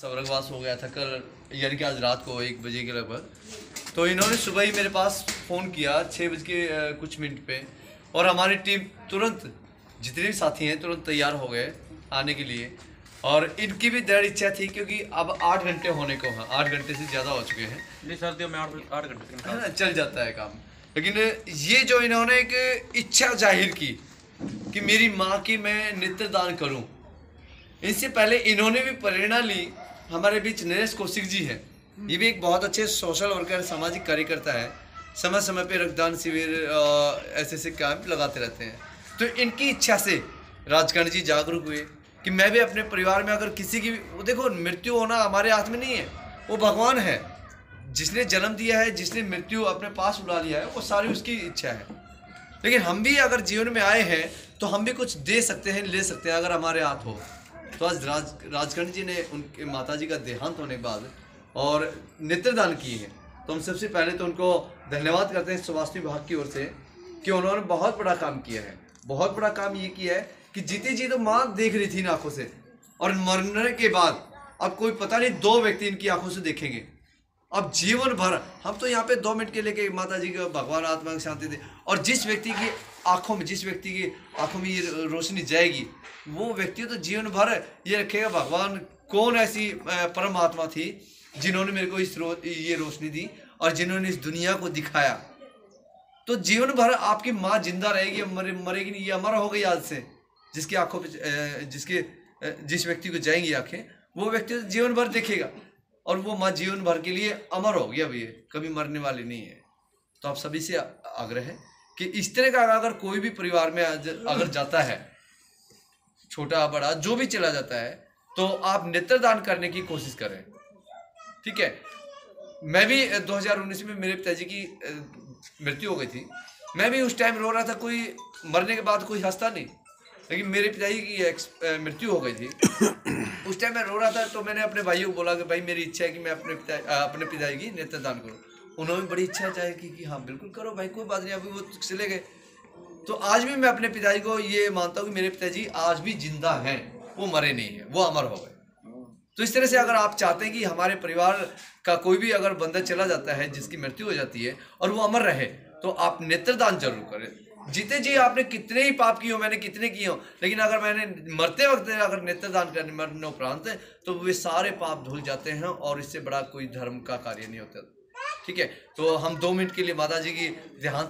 स्वर्गवास हो गया था कल, यानी कि आज रात को 1 बजे के लगभग। तो इन्होंने सुबह ही मेरे पास फ़ोन किया 6 बज के कुछ मिनट पे, और हमारी टीम तुरंत, जितने भी साथी हैं तुरंत तैयार हो गए आने के लिए। और इनकी भी दृढ़ इच्छा थी, क्योंकि अब 8 घंटे होने को हैं, 8 घंटे से ज़्यादा हो चुके हैं। नहीं, सर्दियों में 8 घंटे है ना, चल जाता है काम। लेकिन ये जो इन्होंने एक इच्छा जाहिर की कि मेरी माँ की मैं नेत्रदान करूं, इससे पहले इन्होंने भी प्रेरणा ली। हमारे बीच नरेश कौशिक जी हैं, ये भी एक बहुत अच्छे सोशल वर्कर, सामाजिक कार्यकर्ता है, समय समय पे रक्तदान शिविर ऐसे कैंप लगाते रहते हैं। तो इनकी इच्छा से राजकर्ण जी जागरूक हुए कि मैं भी अपने परिवार में अगर किसी की, देखो मृत्यु होना हमारे हाथ में नहीं है, वो भगवान है जिसने जन्म दिया है, जिसने मृत्यु अपने पास बुला लिया है, वो सारी उसकी इच्छा है। लेकिन हम भी अगर जीवन में आए हैं तो हम भी कुछ दे सकते हैं, ले सकते हैं अगर हमारे हाथ हो। तो आज राजकर्ण जी ने उनके माता जी का देहांत होने के बाद और नेत्रदान किए हैं, तो हम सबसे पहले तो उनको धन्यवाद करते हैं स्वास्थ्य विभाग की ओर से कि उन्होंने बहुत बड़ा काम किया है। बहुत बड़ा काम ये किया है कि जीते जी तो माँ देख रही थी आंखों से, और मरने के बाद अब कोई पता नहीं 2 व्यक्ति इनकी आंखों से देखेंगे। अब जीवन भर हम तो यहाँ पे 2 मिनट के लिए माता जी को भगवान आत्मा की शांति दे, और जिस व्यक्ति की आंखों में ये रोशनी जाएगी, वो व्यक्ति तो जीवन भर ये रखेगा भगवान कौन ऐसी परमात्मा थी जिन्होंने मेरे को ये रोशनी दी और जिन्होंने इस दुनिया को दिखाया। तो जीवन भर आपकी माँ जिंदा रहेगी, मरेगी नहीं, ये अमर हो गई आज से। जिसकी आंखों पे जिस व्यक्ति को जाएंगी आंखें, वो व्यक्ति तो जीवन भर देखेगा, और वो माँ जीवन भर के लिए अमर हो गया, भी कभी मरने वाली नहीं है। तो आप सभी से आग्रह है कि इस तरह का अगर कोई भी परिवार में अगर जाता है, छोटा बड़ा जो भी चला जाता है, तो आप नेत्रदान करने की कोशिश करें। ठीक है, मैं भी 2019 में मेरे पिताजी की मृत्यु हो गई थी। मैं भी उस टाइम रो रहा था, कोई मरने के बाद कोई हंसता नहीं, लेकिन मेरे पिताजी की मृत्यु हो गई थी। उस टाइम मैं रो रहा था, तो मैंने अपने भाइयों को बोला कि भाई मेरी इच्छा है कि मैं अपने पिताजी की नेत्रदान करूं। उन्होंने बड़ी इच्छा चाहे कि हाँ बिल्कुल करो भाई, कोई बात नहीं, अभी वो चले गए। तो आज भी मैं अपने पिताजी को ये मानता हूँ कि मेरे पिताजी आज भी जिंदा हैं, वो मरे नहीं हैं, वो अमर हो गए। तो इस तरह से अगर आप चाहते हैं कि हमारे परिवार का कोई भी अगर बंदा चला जाता है जिसकी मृत्यु हो जाती है और वो अमर रहे, तो आप नेत्रदान जरूर करें। जीते जी आपने कितने ही पाप किए हो, मैंने कितने किए हो, लेकिन अगर मैंने मरते वक्त अगर नेत्रदान करने मरने उपरांत, तो वे सारे पाप धुल जाते हैं और इससे बड़ा कोई धर्म का कार्य नहीं होता। ठीक है, तो हम 2 मिनट के लिए माता जी की देहांत